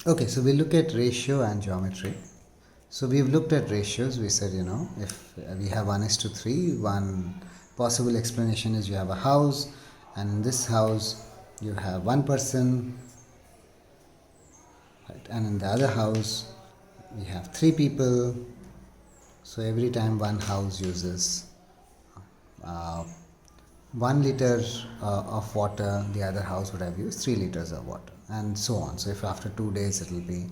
Okay, so we look at ratio and geometry. So we've looked at ratios. We said, if we have 1:3, one possible explanation is you have a house, and in this house you have one person, right? And in the other house we have three people. So every time one house uses uh, 1 liter of water, the other house would have used 3 liters of water, and so on. So if after 2 days it will be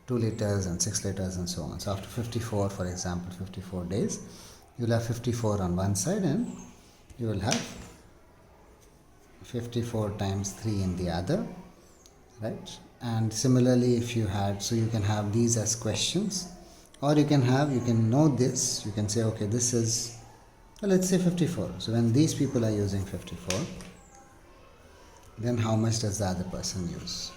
2 liters and 6 liters and so on. So after 54, for example, 54 days, you will have 54 on one side and you will have 54 times 3 in the other, right? And similarly, if you had, so you can have these as questions, or you can know this, you can say, okay, this is, well, let's say 54. So when these people are using 54, then how much does the other person use?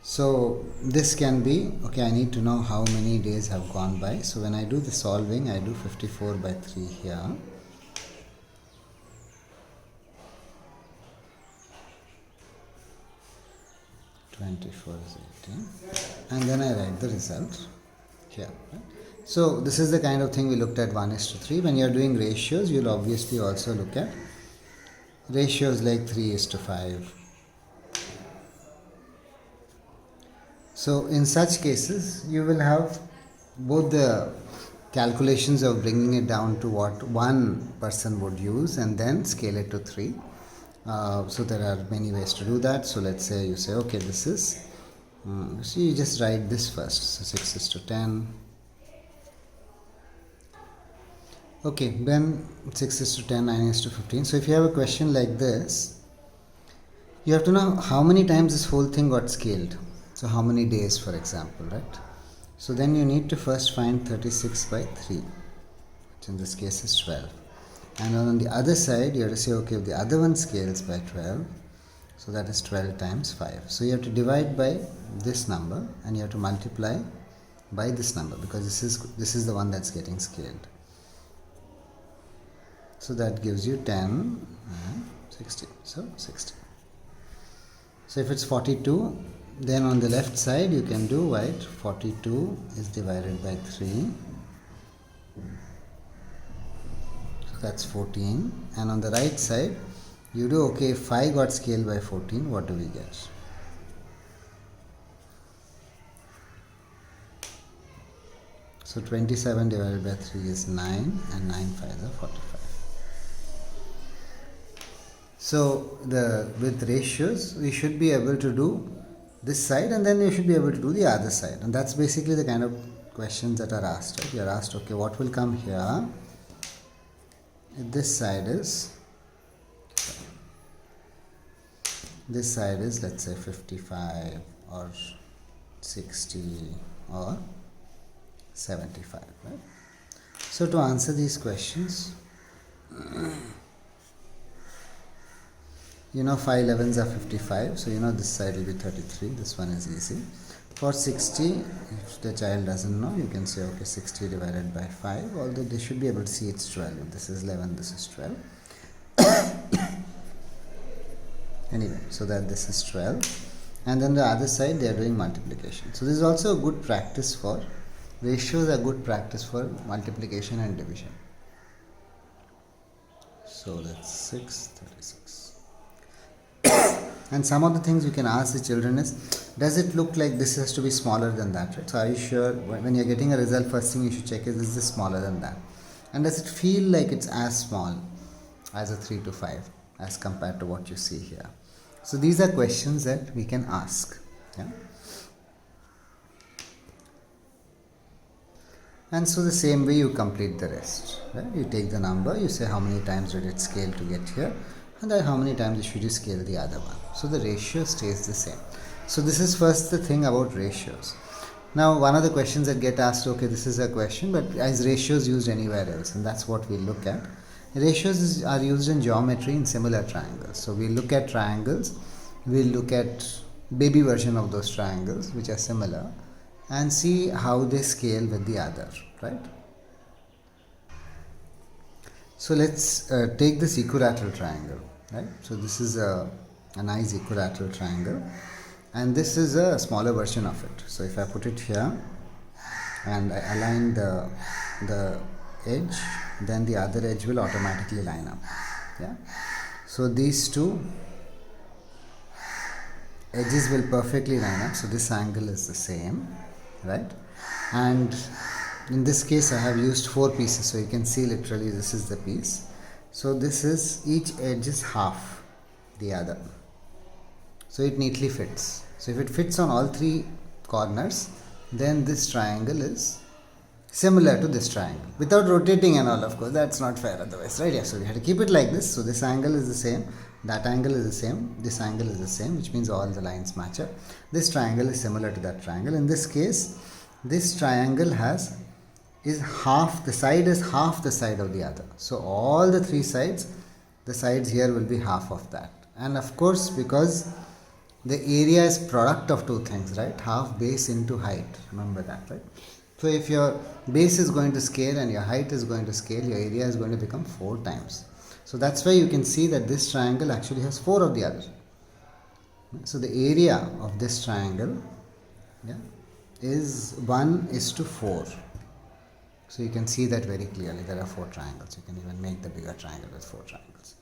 So this can be, okay, I need to know how many days have gone by. So when I do the solving, I do 54 by 3 here. (24 is 18), and then I write the result here. Right? So this is the kind of thing we looked at 1:3. When you are doing ratios, you'll obviously also look at ratios like 3:5. So in such cases, you will have both the calculations of bringing it down to what one person would use and then scale it to 3. So there are many ways to do that. So let's say you say, okay, this is, so you just write this first. So 6:10. Okay, then 6:10, 9:15. So if you have a question like this, you have to know how many times this whole thing got scaled. So how many days, for example, right? So then you need to first find 36 by 3, which in this case is 12. And on the other side, you have to say, okay, if the other one scales by 12, so that is 12 times 5. So you have to divide by this number and you have to multiply by this number, because this is the one that's getting scaled. So that gives you 10 and 16. So 16. So if it's 42, then on the left side you can do, right, 42 is divided by 3. So that's 14. And on the right side, you do, okay, if 5 got scaled by 14, what do we get? So 27 divided by 3 is 9, and 9 5s are 45. So with ratios, we should be able to do this side, and then you should be able to do the other side. And that's basically the kind of questions that are asked. Right? You are asked, okay, what will come here? If this side is, let's say 55 or 60 or 75. Right? So to answer these questions, 5 11s are 55, so this side will be 33. This one is easy. For 60, if the child doesn't know, you can say, okay, 60 divided by 5, although they should be able to see it's 12. If this is 11, this is 12. Anyway, so that this is 12. And then the other side, they are doing multiplication. So this is also a good practice for, ratios are good practice for multiplication and division. So that's 6, 36. And some of the things you can ask the children is, does it look like this has to be smaller than that, right? So are you sure, when you're getting a result, first thing you should check is this smaller than that? And does it feel like it's as small as a 3 to 5 as compared to what you see here? So these are questions that we can ask. Yeah? And so the same way you complete the rest. Right? You take the number, you say how many times did it scale to get here, and then how many times should you scale the other one. So the ratio stays the same. So this is first the thing about ratios. Now one of the questions that get asked, okay, this is a question, but is ratios used anywhere else? And that's what we look at. Ratios are used in geometry in similar triangles. So we look at triangles, we look at baby version of those triangles which are similar, and see how they scale with the other, right? So let's take this equilateral triangle, right? So this is a nice equilateral triangle, and this is a smaller version of it. So if I put it here and I align the edge, then the other edge will automatically line up. Yeah. So these two edges will perfectly line up. So this angle is the same, right? And in this case I have used 4 pieces, so you can see literally this is the piece. So this is, each edge is half the other, so it neatly fits. So if it fits on all 3 corners, then this triangle is similar to this triangle without rotating and all. Of course that's not fair otherwise, right? Yeah, so we have to keep it like this. So this angle is the same, that angle is the same, this angle is the same, which means all the lines match up. This triangle is similar to that triangle. In this case, this triangle is half, the side is half the side of the other. So all the 3 sides, the sides here will be half of that. And of course, because the area is product of 2 things, right? Half base into height. Remember that, right? So if your base is going to scale and your height is going to scale, your area is going to become 4 times. So that's why you can see that this triangle actually has 4 of the other. So the area of this triangle, yeah, is 1:4. So you can see that very clearly. There are 4 triangles. You can even make the bigger triangle with 4 triangles.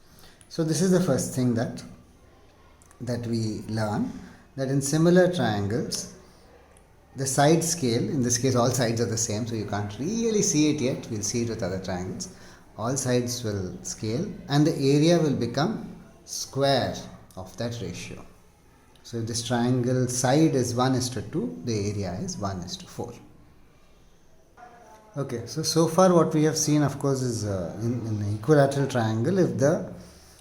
So this is the first thing that we learn, that in similar triangles, the side scale, in this case all sides are the same, so you can't really see it yet. We'll see it with other triangles. All sides will scale and the area will become square of that ratio. So if this triangle side is 1:2, the area is 1:4. Okay, so far what we have seen, of course, is in an equilateral triangle, if the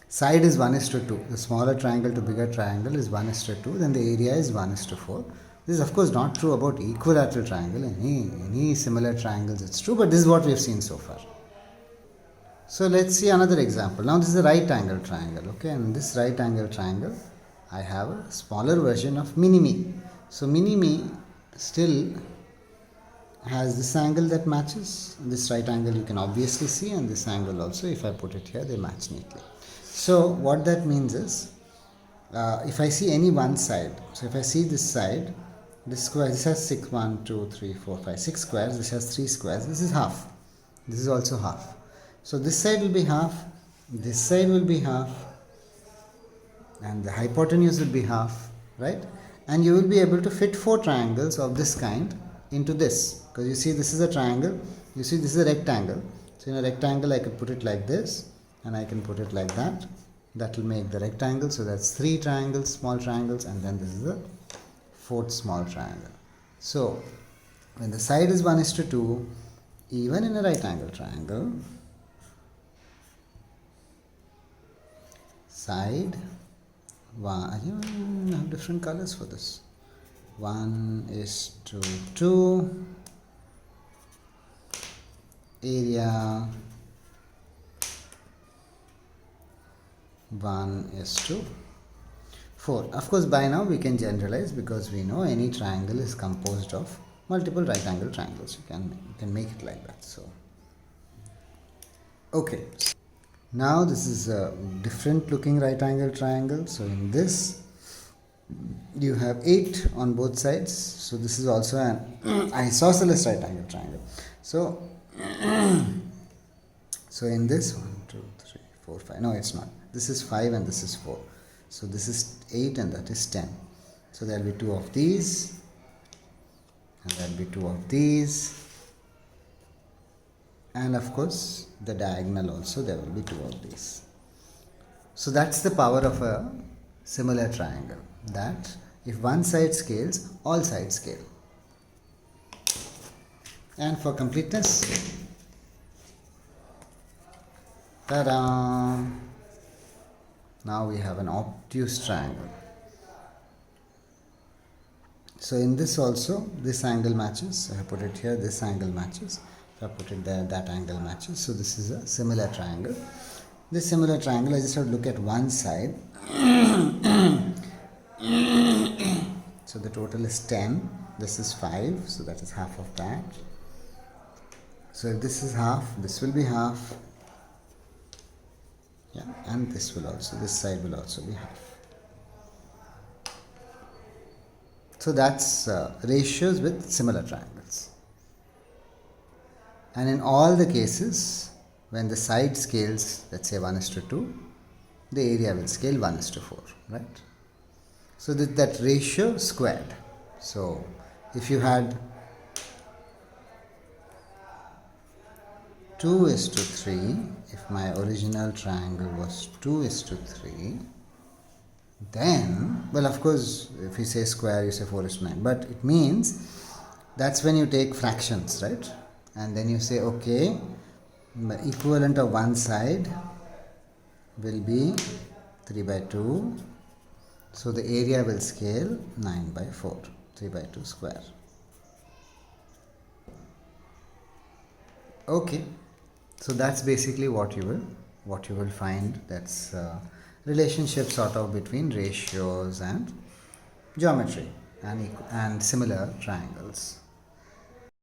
side is 1:2, the smaller triangle to bigger triangle is 1:2, then the area is 1:4. This is of course not true about equilateral triangle. Any similar triangles it's true, but this is what we have seen so far. So let's see another example. Now this is a right angle triangle, okay, and in this right angle triangle I have a smaller version of mini-me. So mini-me still has this angle that matches. This right angle you can obviously see, and this angle also, if I put it here, they match neatly. So what that means is, if I see any one side, so if I see this side, this square, this has 6, 1, 2, 3, 4, 5, 6 squares, this has 3 squares, this is half, this is also half. So this side will be half, this side will be half, and the hypotenuse will be half, right? And you will be able to fit 4 triangles of this kind into this, because you see this is a triangle, you see this is a rectangle. So in a rectangle I could put it like this, and I can put it like that. That will make the rectangle. So that's 3 triangles, small triangles, and then this is the 4th small triangle. So when the side is 1:2, even in a right angle triangle, side one, you have different colors for this. 1:2, area 1:4. Of course, by now we can generalize, because we know any triangle is composed of multiple right angle triangles. You can make it like that. So okay, now this is a different looking right angle triangle. So in this you have 8 on both sides. So this is also an isosceles right angle triangle. So in this 1, 2, 3, 4, 5, no it's not, this is 5 and this is 4, so this is 8 and that is 10. So there will be 2 of these, and there will be 2 of these, and of course the diagonal also, there will be 2 of these. So that's the power of a similar triangle, that if one side scales, all sides scale. And for completeness, ta-da! Now we have an obtuse triangle. So in this also, this angle matches. I put it here, this angle matches. If I put it there, that angle matches. So this is a similar triangle. This similar triangle, I just have to look at one side. So the total is 10. This is 5, so that is half of that. So if this is half, this will be half. Yeah, and this will also, this side will also be half. So that's ratios with similar triangles. And in all the cases, when the side scales, let's say 1:2, the area will scale 1:4, right? So that ratio squared. So if you had 2:3, if my original triangle was 2:3, then, well, of course, if you say square, you say 4:9, but it means that's when you take fractions, right? And then you say, okay, the equivalent of one side will be 3/2, so the area will scale 9/4, 3/2 square. Okay, so that's basically what you will find. That's relationship sort of between ratios and geometry and similar triangles.